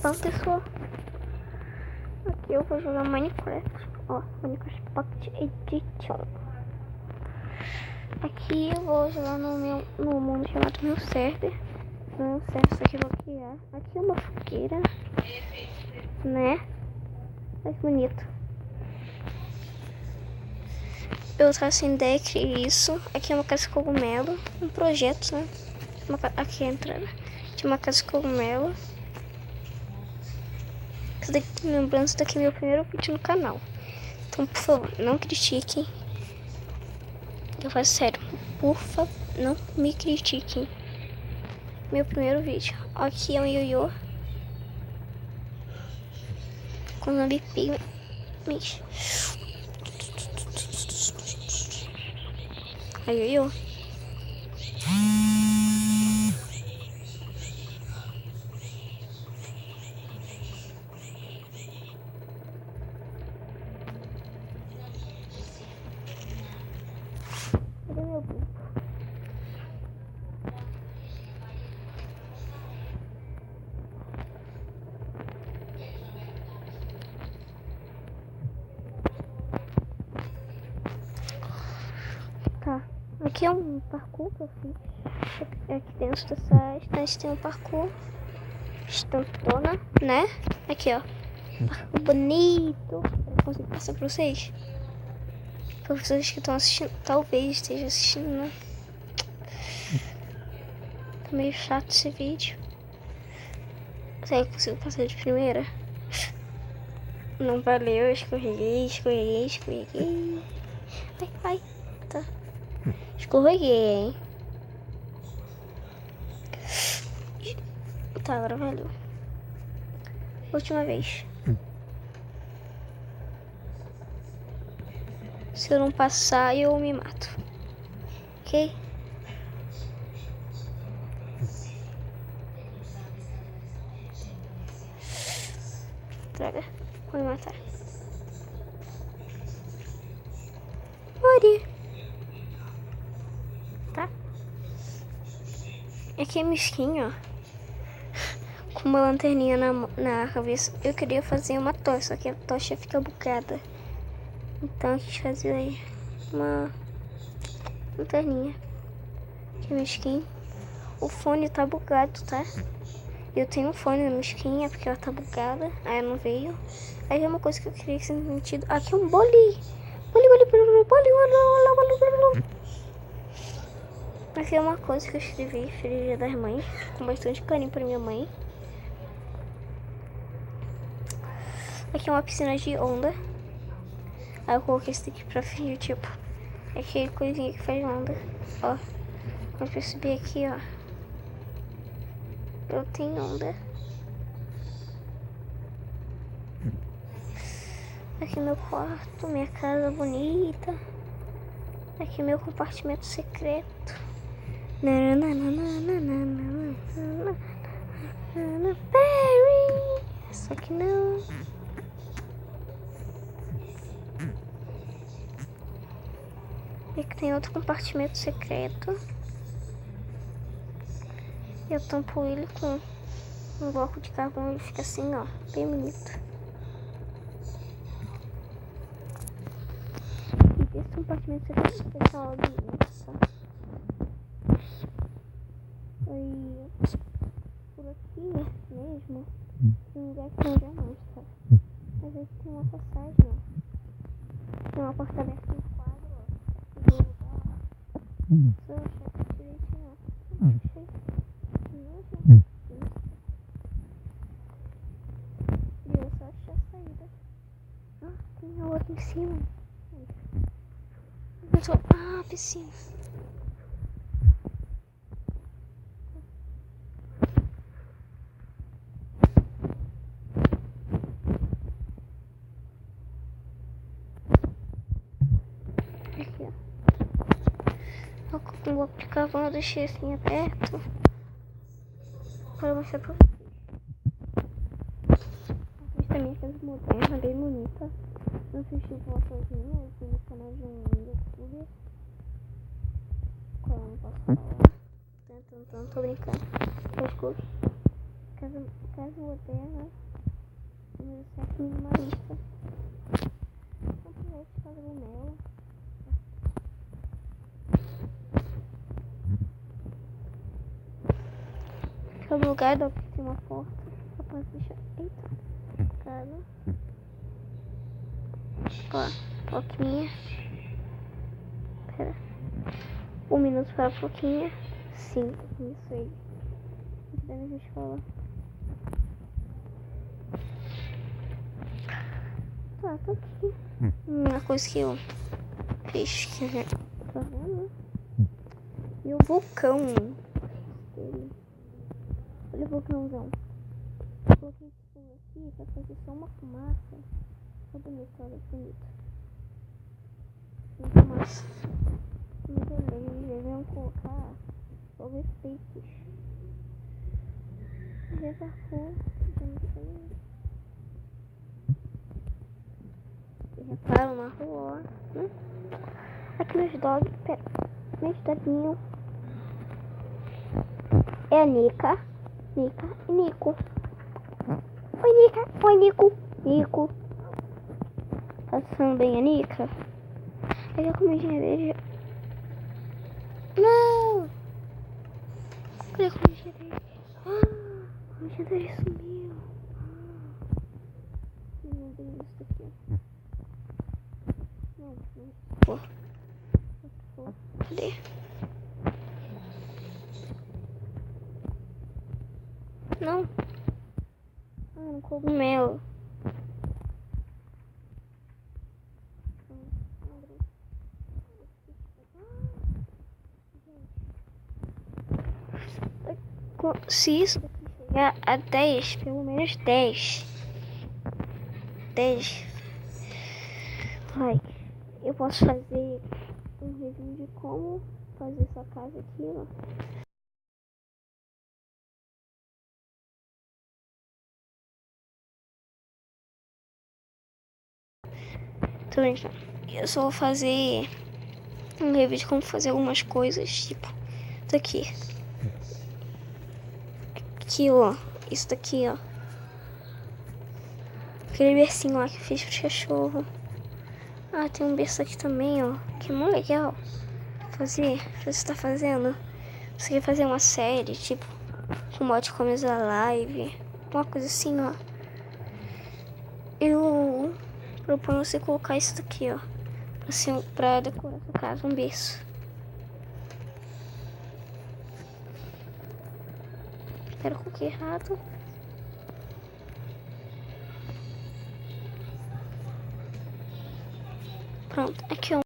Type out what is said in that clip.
Então, pessoal, aqui eu vou jogar Minecraft. Ó, Minecraft Pocket Edition. Aqui eu vou jogar no mundo chamado meu server. Meu server, isso aqui eu vou criar. Aqui é uma fogueira, né? Olha que bonito. Eu tava sem ideia que isso. Aqui é uma casa de cogumelo. Um projeto, né? Aqui é a entrada. Tinha uma casa de cogumelo. Lembrando, isso daqui é meu primeiro vídeo no canal. Então, por favor, não critiquem. Eu faço sério. Por favor, não me critiquem. Meu primeiro vídeo. Aqui é um ioiô. Com zumbi pigman. Aí, ioiô. Cadê meu burro? Tá. Aqui é um parkour que eu fiz. Aqui dentro dessa estante tem um parkour. Estampona, né? Aqui, ó. Parkour bonito. Eu consigo passar pra vocês? Para vocês que estão assistindo, talvez estejam assistindo, né? Tá meio chato esse vídeo. Será que eu consigo passar de primeira? Não valeu, escorreguei. Ai, tá. Escorreguei, hein? Tá, agora valeu. Última vez. Se eu não passar, eu me mato. Ok? Droga, vou me matar. Morri. Tá? Aqui é minha skin, ó. Com uma lanterninha na cabeça. Eu queria fazer uma tocha, só que a tocha fica bugada. Então eu quis fazer aí uma lanterninha. Aqui é minha skin. O fone tá bugado, tá? Eu tenho um fone na minha skin, é porque ela tá bugada. Aí não veio. Aí é uma coisa que eu queria ser sentido. Aqui é um boli. Aqui é uma coisa que eu escrevi, Feliz Dia das Mães, com bastante carinho pra minha mãe. Aqui é uma piscina de onda. Aí eu coloquei esse aqui pra fingir, tipo, é aquele coisinha que faz onda. Ó, vou perceber aqui, ó. Eu tenho onda. Aqui meu quarto, minha casa bonita. Aqui meu compartimento secreto. Perry. Só que não. E aqui tem outro compartimento secreto. Eu tampo ele com um bloco de carvão, ele fica assim, ó, bem bonito. E esse compartimento secreto é essa lojinha, tá? Aí, por aqui mesmo, tem um lugar que não jamais, tá? Às vezes tem uma passagem, ó. Tem uma porta aberta no quadro, ó. Do lugar. Só eu checo direitinho, ó. Achei. E eu só achei a saída. Ah, tem a outra em cima. Ah, piscina. Aqui, ó. Com o bloco de carvão eu deixei assim aberto para mostrar pra vocês. Essa minha casa moderna, bem bonita. Não sei se eu vou sozinha, eu fui no canal de um youtuber. Qual eu não posso falar? Tô brincando. Eu escuto. casa moderna, número 7 minimalista. Complete cogumelo. Fica no lugar do que tem uma porta. Só pode deixar. Eita, casa. Ó, Foquinha. Pera. 1 minuto para a Foquinha. 5, isso aí. Deve na escola. Tá aqui. Uma coisa que eu fiz que já tá vendo? E o vulcão dele. Olha o vulcãozão. Coloquei esse fogo aqui pra fazer só uma fumaça. Olha bonito, olha bonito. Muita massa. Beleza, vamos colocar fogo efeitos. Reservou. Reparo na rua. Aqui meus dogs. Pera. Meus doguinhos. É a Nica. Nica e Nico. Oi, Nica. Oi, Nico. Nico. Tá passando bem a Nica? Aí a comidinha dele. Não! Cadê a comidinha dele? A comidinha dele sumiu. Meu Deus, isso aqui. Não. Pô. Cadê? Não. Um cogumelo. Se isso chegar a 10, pelo menos 10 like, eu posso fazer um review de como fazer essa casa aqui, ó. Então, eu só vou fazer um review de como fazer algumas coisas, tipo, isso aqui. Aqui, ó. Isso daqui, ó. Aquele bercinho lá que eu fiz pro cachorro. Ah, tem um berço aqui também, ó. Que é muito legal. Fazer. Você tá fazendo. Você quer fazer uma série, tipo, com mod começo da live. Uma coisa assim, ó. Eu proponho você colocar isso daqui, ó. Assim, pra decorar sua casa, um berço. Espero que coloquei errado. Pronto, aqui ó.